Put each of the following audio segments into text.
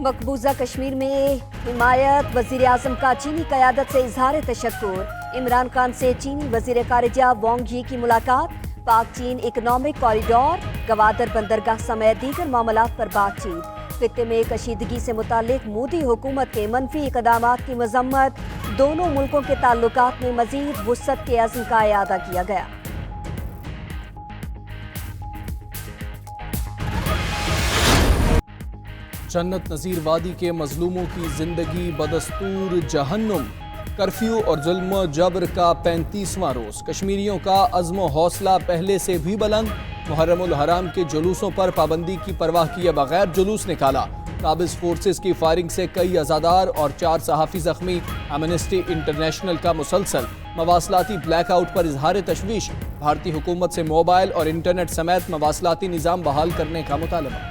مقبوضہ کشمیر میں حمایت وزیر اعظم کا چینی قیادت سے اظہار تشکر۔ عمران خان سے چینی وزیر خارجہ وانگ یی کی ملاقات۔ پاک چین اکنامک کوریڈور، گوادر بندرگاہ سمیت دیگر معاملات پر بات چیت۔ خطے میں کشیدگی سے متعلق مودی حکومت کے منفی اقدامات کی مذمت۔ دونوں ملکوں کے تعلقات میں مزید وسعت کے عزم کا اعادہ کیا گیا۔ جنت نظیر وادی کے مظلوموں کی زندگی بدستور جہنم۔ کرفیو اور ظلم و جبر کا 35واں روز۔ کشمیریوں کا عزم و حوصلہ پہلے سے بھی بلند۔ محرم الحرام کے جلوسوں پر پابندی کی پرواہ کیے بغیر جلوس نکالا۔ قابض فورسز کی فائرنگ سے کئی عزادار اور 4 صحافی زخمی۔ ایمنسٹی انٹرنیشنل کا مسلسل مواصلاتی بلیک آؤٹ پر اظہار تشویش۔ بھارتی حکومت سے موبائل اور انٹرنیٹ سمیت مواصلاتی نظام بحال کرنے کا مطالبہ۔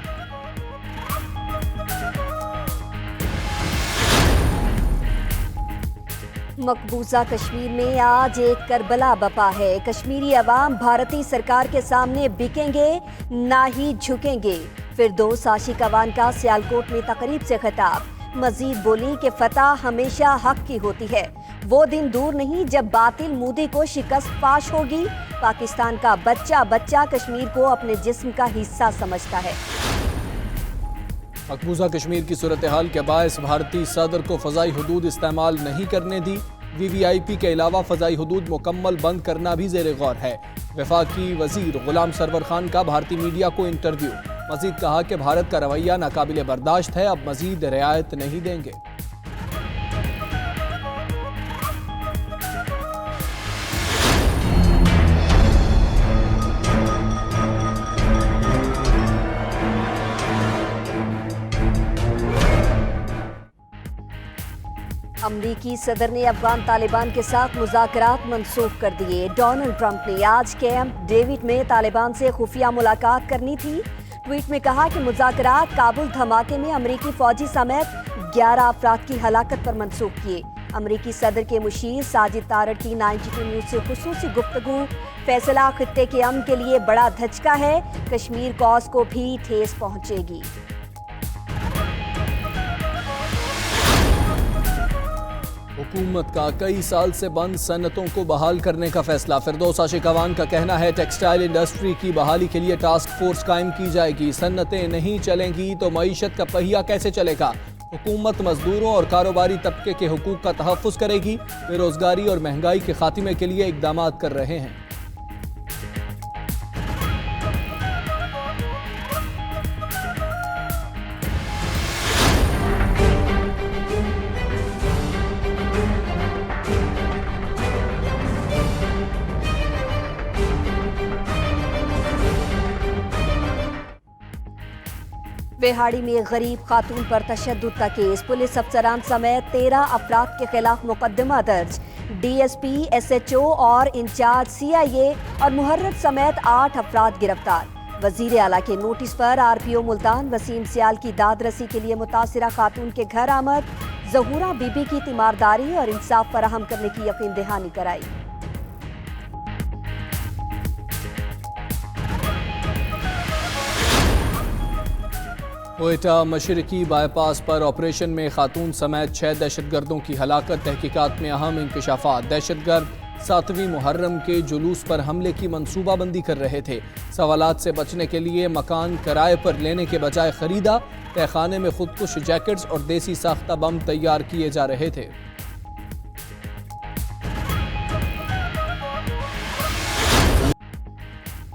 مقبوضہ کشمیر میں آج ایک کربلا بپا ہے۔ کشمیری عوام بھارتی سرکار کے سامنے بکیں گے نہ ہی جھکیں گے۔ فردوس عاشق اعوان کا سیالکوٹ میں تقریب سے خطاب۔ مزید بولی کہ فتح ہمیشہ حق کی ہوتی ہے۔ وہ دن دور نہیں جب باطل مودی کو شکست فاش ہوگی۔ پاکستان کا بچہ بچہ کشمیر کو اپنے جسم کا حصہ سمجھتا ہے۔ مقبوضہ کشمیر کی صورتحال کے باعث بھارتی صدر کو فضائی حدود استعمال نہیں کرنے دی۔ وی وی آئی پی کے علاوہ فضائی حدود مکمل بند کرنا بھی زیر غور ہے۔ وفاقی وزیر غلام سرور خان کا بھارتی میڈیا کو انٹرویو۔ مزید کہا کہ بھارت کا رویہ ناقابل برداشت ہے، اب مزید رعایت نہیں دیں گے۔ امریکی صدر نے افغان طالبان کے ساتھ مذاکرات منسوخ کر دیے۔ ڈونلڈ ٹرمپ نے آج کیمپ ڈیوڈ میں طالبان سے خفیہ ملاقات کرنی تھی۔ ٹویٹ میں کہا کہ مذاکرات کابل دھماکے میں امریکی فوجی سمیت 11 افراد کی ہلاکت پر منسوخ کیے۔ امریکی صدر کے مشیر ساجد طارڑ کی 92 نیوز سے خصوصی گفتگو۔ فیصلہ خطے کے امن کے لیے بڑا دھچکا ہے، کشمیر کاز کو بھی ٹھیس پہنچے گی۔ حکومت کا کئی سال سے بند صنعتوں کو بحال کرنے کا فیصلہ۔ فردوس عاشق اعوان کا کہنا ہے ٹیکسٹائل انڈسٹری کی بحالی کے لیے ٹاسک فورس قائم کی جائے گی۔ صنعتیں نہیں چلیں گی تو معیشت کا پہیہ کیسے چلے گا؟ حکومت مزدوروں اور کاروباری طبقے کے حقوق کا تحفظ کرے گی۔ بے روزگاری اور مہنگائی کے خاتمے کے لیے اقدامات کر رہے ہیں۔ بہاڑی میں غریب خاتون پر تشدد کا کیس۔ پولیس افسران سمیت 13 افراد کے خلاف مقدمہ درج۔ D S P, S H O اور انچارج سی آئی اے اور محرر سمیت 8 افراد گرفتار۔ وزیر اعلیٰ کے نوٹس پر آر پی او ملتان وسیم سیال کی داد رسی کے لیے متاثرہ خاتون کے گھر آمد۔ ظہورہ بی بی کی تیمارداری اور انصاف فراہم کرنے کی یقین دہانی کرائی۔ کوئٹہ مشرقی بائی پاس پر آپریشن میں خاتون سمیت 6 دہشت گردوں کی ہلاکت۔ تحقیقات میں اہم انکشافات۔ دہشت گرد 7ویں محرم کے جلوس پر حملے کی منصوبہ بندی کر رہے تھے۔ سوالات سے بچنے کے لیے مکان کرائے پر لینے کے بجائے خریدا۔ تہہ خانے میں خودکش جیکٹس اور دیسی ساختہ بم تیار کیے جا رہے تھے۔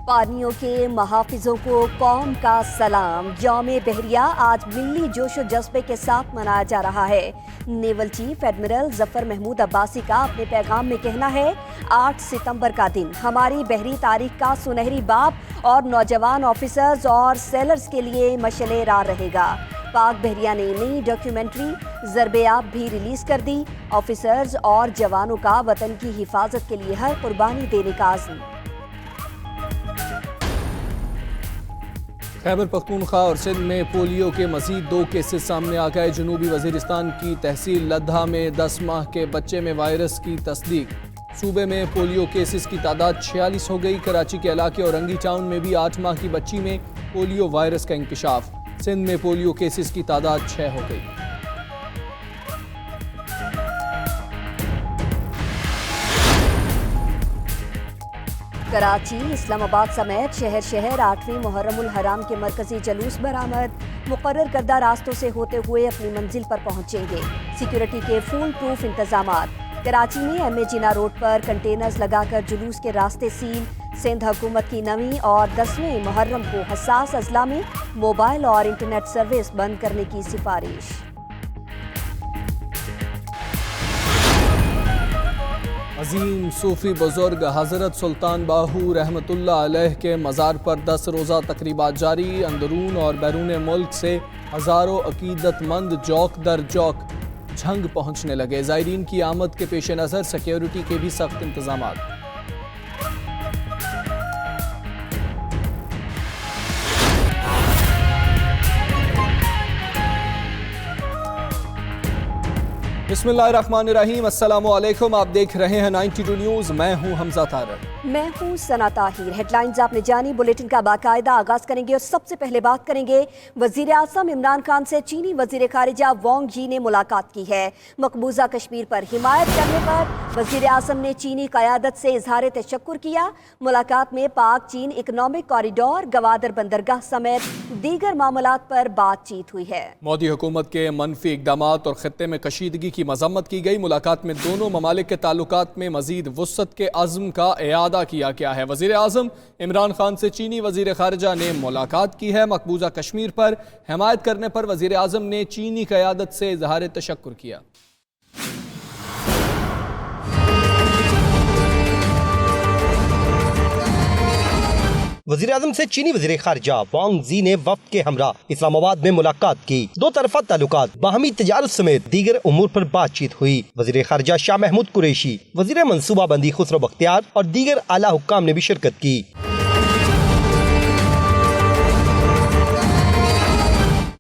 پانیوں کے محافظوں کو قوم کا سلام۔ یوم بحریہ آج ملی جوش و جذبے کے ساتھ منایا جا رہا ہے۔ نیول چیف ایڈمرل ظفر محمود عباسی کا اپنے پیغام میں کہنا ہے 8 ستمبر کا دن ہماری بحری تاریخ کا سنہری باب اور نوجوان آفیسرز اور سیلرز کے لیے مشعل راہ رہے گا۔ پاک بحریہ نے نئی ڈاکیومنٹری ضرب آب بھی ریلیز کر دی۔ آفیسرز اور جوانوں کا وطن کی حفاظت کے لیے ہر قربانی دینے کا عزم۔ خیبر پختونخوا اور سندھ میں پولیو کے مزید 2 کیسز سامنے آ گئے۔ جنوبی وزیرستان کی تحصیل لدھا میں 10 ماہ کے بچے میں وائرس کی تصدیق۔ صوبے میں پولیو کیسز کی تعداد 46 ہو گئی۔ کراچی کے علاقے اورنگی ٹاؤن میں بھی 8 ماہ کی بچی میں پولیو وائرس کا انکشاف۔ سندھ میں پولیو کیسز کی تعداد 6 ہو گئی۔ کراچی، اسلام آباد سمیت شہر شہر 8ویں محرم الحرام کے مرکزی جلوس برآمد، مقرر کردہ راستوں سے ہوتے ہوئے اپنی منزل پر پہنچیں گے۔ سیکیورٹی کے فول پروف انتظامات۔ کراچی میں ایم اے جناح روڈ پر کنٹینرز لگا کر جلوس کے راستے سیل۔ سندھ حکومت کی 9ویں اور 10ویں محرم کو حساس اضلاع میں موبائل اور انٹرنیٹ سروس بند کرنے کی سفارش۔ عظیم صوفی بزرگ حضرت سلطان باہو رحمۃ اللہ علیہ کے مزار پر 10 روزہ تقریبات جاری۔ اندرون اور بیرون ملک سے ہزاروں عقیدت مند جوک در جوک جھنگ پہنچنے لگے۔ زائرین کی آمد کے پیش نظر سیکیورٹی کے بھی سخت انتظامات۔ بسم اللہ الرحمن الرحیم، السلام علیکم، آپ دیکھ رہے ہیں 92 نیوز، میں ہوں حمزہ طارق۔ میں ہوں ثنا طاہر۔ ہیڈ لائنز آپ نے جانی، بلیٹن کا باقاعدہ آغاز کریں گے اور سب سے پہلے بات کریں گے وزیر اعظم عمران خان سے چینی وزیر خارجہ وانگ ژی نے ملاقات کی ہے۔ مقبوضہ کشمیر پر حمایت کرنے پر وزیر اعظم نے چینی قیادت سے اظہار تشکر کیا۔ ملاقات میں پاک چین اکنامک کوریڈور، گوادر بندرگاہ سمیت دیگر معاملات پر بات چیت ہوئی ہے۔ مودی حکومت کے منفی اقدامات اور خطے میں کشیدگی کی مذمت کی گئی۔ ملاقات میں دونوں ممالک کے تعلقات میں مزید وسعت کے عزم کا اعادہ کیا گیا ہے۔ وزیر اعظم عمران خان سے چینی وزیر خارجہ نے ملاقات کی ہے۔ مقبوضہ کشمیر پر حمایت کرنے پر وزیر اعظم نے چینی قیادت سے اظہار تشکر کیا۔ وزیر اعظم سے چینی وزیر خارجہ وانگ ژی نے وفد کے ہمراہ اسلام آباد میں ملاقات کی۔ دو طرفہ تعلقات، باہمی تجارت سمیت دیگر امور پر بات چیت ہوئی۔ وزیر خارجہ شاہ محمود قریشی، وزیر منصوبہ بندی خسرو بختیار اور دیگر اعلیٰ حکام نے بھی شرکت کی۔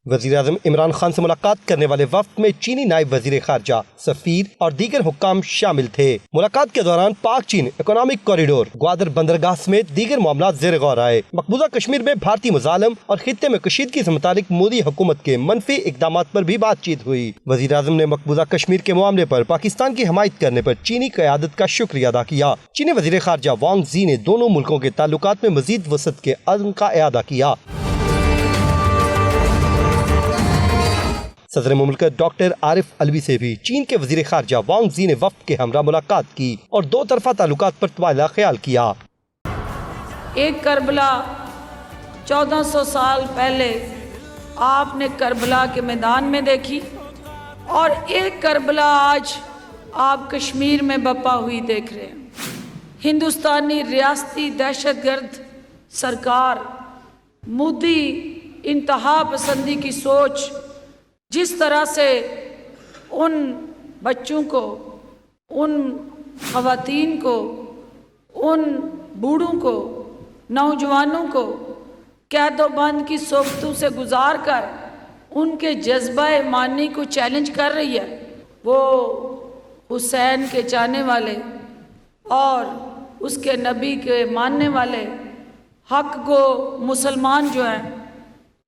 وزیر اعظم عمران خان سے ملاقات کرنے والے وفد میں چینی نائب وزیر خارجہ، سفیر اور دیگر حکام شامل تھے۔ ملاقات کے دوران پاک چین اکنامک کوریڈور، گوادر بندرگاہ سمیت دیگر معاملات زیر غور آئے۔ مقبوضہ کشمیر میں بھارتی مظالم اور خطے میں کشیدگی سے متعلق مودی حکومت کے منفی اقدامات پر بھی بات چیت ہوئی۔ وزیر اعظم نے مقبوضہ کشمیر کے معاملے پر پاکستان کی حمایت کرنے پر چینی قیادت کا شکریہ ادا کیا۔ چینی وزیر خارجہ وانگ ژی نے دونوں ملکوں کے تعلقات میں مزید وسعت کے عزم کا اعادہ کیا۔ صدر مملکت ڈاکٹر عارف علوی سے بھی چین کے وزیر خارجہ وانگ ژی نے وفد کے ہمراہ ملاقات کی اور دو طرفہ تعلقات پر تبادلہ خیال کیا۔ ایک کربلا 1400 سال پہلے آپ نے کربلا کے میدان میں دیکھی، اور ایک کربلا آج آپ کشمیر میں بپا ہوئی دیکھ رہے ہیں۔ ہندوستانی ریاستی دہشت گرد سرکار، مودی انتہا پسندی کی سوچ جس طرح سے ان بچوں کو، ان خواتین کو، ان بوڑھوں کو، نوجوانوں کو قید و بند کی صحبتوں سے گزار کر ان کے جذبہ ایمانی کو چیلنج کر رہی ہے، وہ حسین کے چاہنے والے اور اس کے نبی کے ماننے والے حق گو مسلمان جو ہیں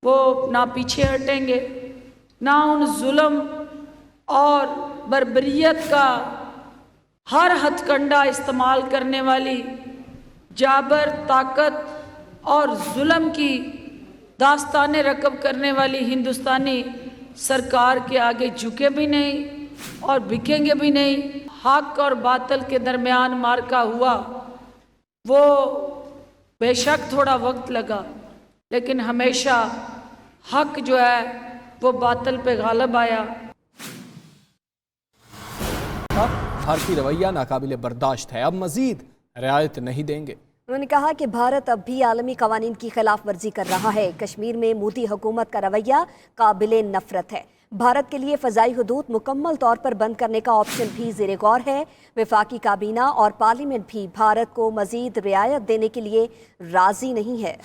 وہ نہ پیچھے ہٹیں گے، نہ ان ظلم اور بربریت کا ہر ہتھ کنڈا استعمال کرنے والی جابر، طاقت اور ظلم کی داستانیں رکب کرنے والی ہندوستانی سرکار کے آگے جھکے بھی نہیں اور بکیں گے بھی نہیں۔ حق اور باطل کے درمیان مارکا ہوا، وہ بے شک تھوڑا وقت لگا، لیکن ہمیشہ حق جو ہے وہ باطل پہ غالب آیا۔ بھارتی رویہ ناقابل برداشت ہے، اب مزید رعایت نہیں دیں گے۔ انہوں نے کہا کہ بھارت اب بھی عالمی قوانین کی خلاف ورزی کر رہا ہے۔ کشمیر میں مودی حکومت کا رویہ قابل نفرت ہے۔ بھارت کے لیے فضائی حدود مکمل طور پر بند کرنے کا آپشن بھی زیر غور ہے۔ وفاقی کابینہ اور پارلیمنٹ بھی بھارت کو مزید رعایت دینے کے لیے راضی نہیں ہے۔